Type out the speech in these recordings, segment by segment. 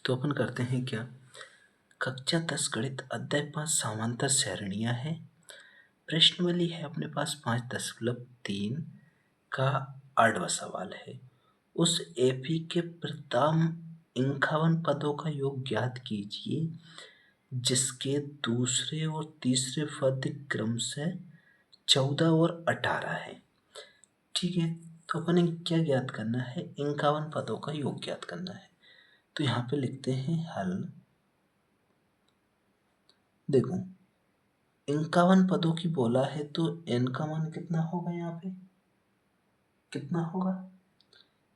तो अपन करते हैं क्या, कक्षा 10 गणित अध्याय 5 समांतर सरणियाँ है। प्रश्नावली है अपने पास 5.3 का 8वां सवाल है। उस एपी के प्रथम 51 पदों का योग ज्ञात कीजिए जिसके दूसरे और तीसरे पद क्रमशः 14 और 18 है। ठीक है, तो अपन ने क्या ज्ञात करना है, 51 पदों का योग ज्ञात करना है। तो यहाँ पे लिखते हैं हल। देखो 51 पदों की बोला है तो n का मान कितना होगा, यहाँ पे कितना होगा,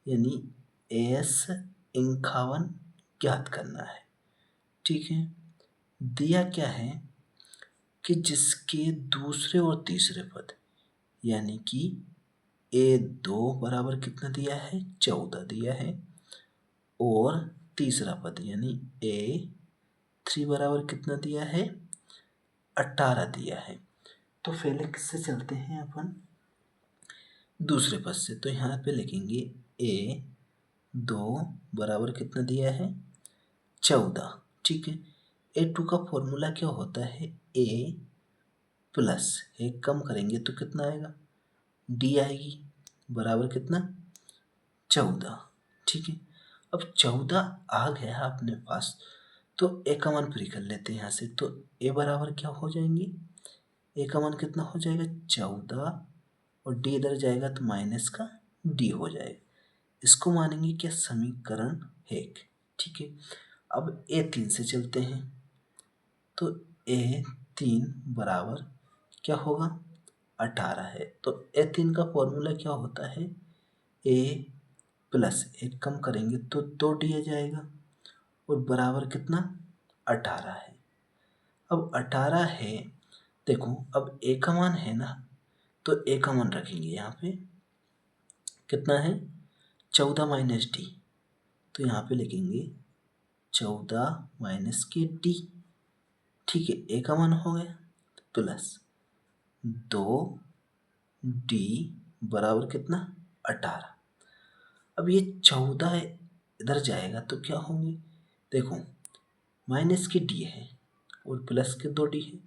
यानी एस 51 ज्ञात करना है। ठीक है, दिया क्या है कि जिसके दूसरे और तीसरे पद यानी कि A2 बराबर कितना दिया है, 14 दिया है, और तीसरा पद यानी A3 बराबर कितना दिया है, 18 दिया है। तो पहले किससे चलते हैं अपन, दूसरे पद से। तो यहाँ पे लिखेंगे A2 बराबर कितना दिया है, 14। ठीक है, A2 का फॉर्मूला क्या होता है, A प्लस एक कम करेंगे तो कितना आएगा, D आएगी, बराबर कितना, 14। ठीक है, अब 14 आ गया अपने पास तो A का मान फ्री कर लेते हैं यहाँ से। तो A बराबर क्या हो जाएंगे, A का मान कितना हो जाएगा, 14, और D इधर जाएगा तो माइनस का D हो जाएगा। इसको मानेंगे क्या, समीकरण 1। ठीक है, अब A3 से चलते हैं। तो A3 बराबर क्या होगा, 18 है। तो A3 का फॉर्मूला क्या होता है, A प्लस एक कम करेंगे तो 2D आ जाएगा, और बराबर कितना, 18 है। अब 18 है, देखो अब A का मान है ना, तो A का मान रखेंगे यहाँ पे कितना है, 14 माइनस D। तो यहाँ पे लिखेंगे 14 माइनस के D। ठीक है, A का मान हो गया प्लस 2D बराबर कितना, 18। अब ये 14 इधर जाएगा तो क्या होंगे, देखो माइनस के D है और प्लस के 2D है,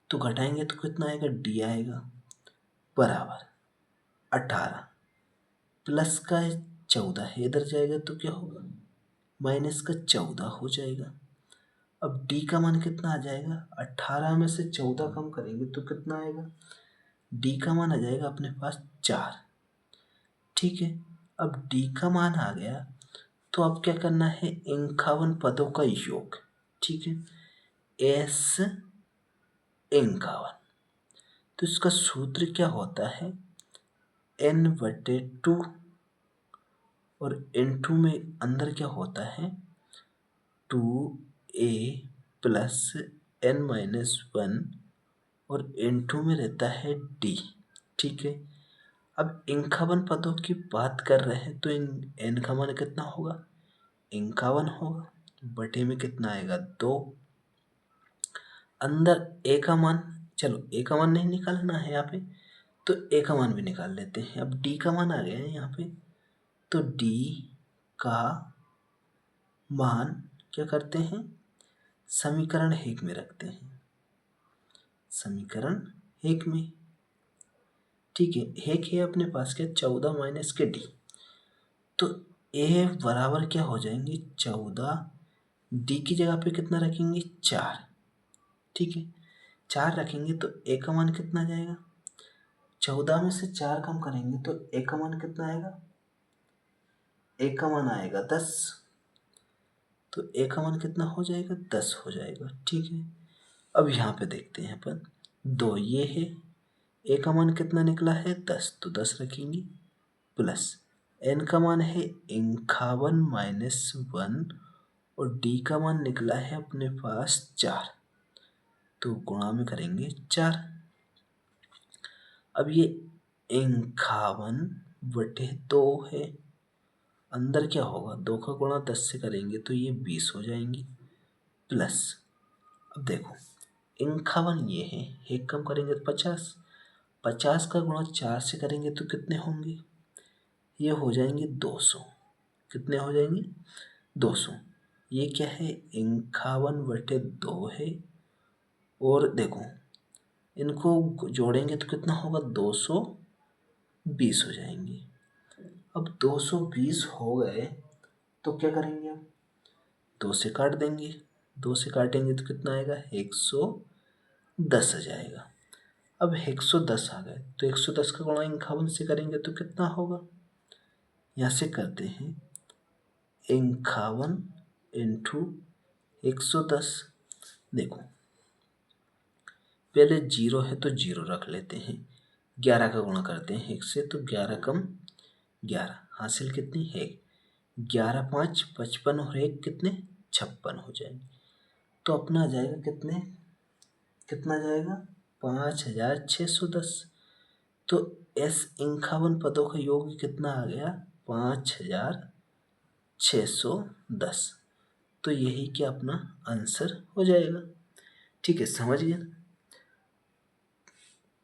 तो घटाएंगे तो कितना आएगा, D आएगा, बराबर 18 प्लस का 14 है, इधर जाएगा तो क्या होगा, माइनस का 14 हो जाएगा। अब D का मान कितना आ जाएगा, 18 में से 14 कम करेंगे तो कितना आएगा, D का मान आ जाएगा अपने पास 4। ठीक है, अब D का मान आ गया तो अब क्या करना है, 51 पदों का योग। ठीक है, S 51, तो इसका सूत्र क्या होता है, n/2, और n2 में अंदर क्या होता है, 2a प्लस n-1, और n2 में रहता है d। ठीक है, अब 51 पदों की बात कर रहे हैं तो n का मान कितना होगा, 51 होगा, बटे में कितना आएगा, 2। अंदर a का मान, चलो a का मान नहीं निकालना है यहाँ पे, तो a का मान भी निकाल लेते हैं। अब d का मान आ गया है यहाँ पे, तो d का मान क्या करते हैं, समीकरण 1 में रखते हैं, समीकरण 1 में। ठीक है, 1 है अपने पास क्या, 14 माइनस के d, तो a बराबर क्या हो जाएंगे, 14, d की जगह पे कितना रखेंगे, 4। ठीक है, 4 रखेंगे तो a का मान कितना आ जाएगा, 14 में से 4 कम करेंगे तो a का मान कितना आएगा, a का मान आएगा 10। तो a का मान कितना हो जाएगा, 10 हो जाएगा। ठीक है, अब यहाँ पे देखते हैं अपन, 2 ये है, a का मान कितना निकला है, 10, तो 10 रखेंगे, प्लस n का मान है 51 माइनस 1, और d का मान निकला है अपने पास 4, तो गुणा में करेंगे 4। अब ये 51/2 है, अंदर क्या होगा, 2 का गुणा 10 से करेंगे तो ये 20 हो जाएंगी, प्लस अब देखो 51 ये है, एक कम करेंगे तो 50, 50 का गुणा 4 से करेंगे तो कितने होंगे, ये हो जाएंगे 200। कितने हो जाएंगे, 200। ये क्या है 51/2 है। और देखो इनको जोड़ेंगे तो कितना होगा 220 हो जाएंगे। अब 220 हो गए तो क्या करेंगे, अब 2 से काट देंगे। 2 से काटेंगे तो कितना आएगा 110 आ जाएगा। अब 110 आ गए तो 110 का गुणा 51 से करेंगे तो कितना होगा, यहाँ से करते हैं 51 इंटू 110। देखो पहले 0 है तो 0 रख लेते हैं, 11 का गुणा करते हैं 1 से तो 11 कम 11, हासिल कितनी है 11 5 55 और 1 कितने 56 हो जाएंगे। तो अपना आ जाएगा कितना जाएगा 5610। तो इस 51 पदों का योग कितना आ गया 5610। तो यही क्या अपना आंसर हो जाएगा। ठीक है, समझ गए।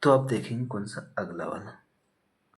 तो अब देखेंगे कौन सा अगला वाला।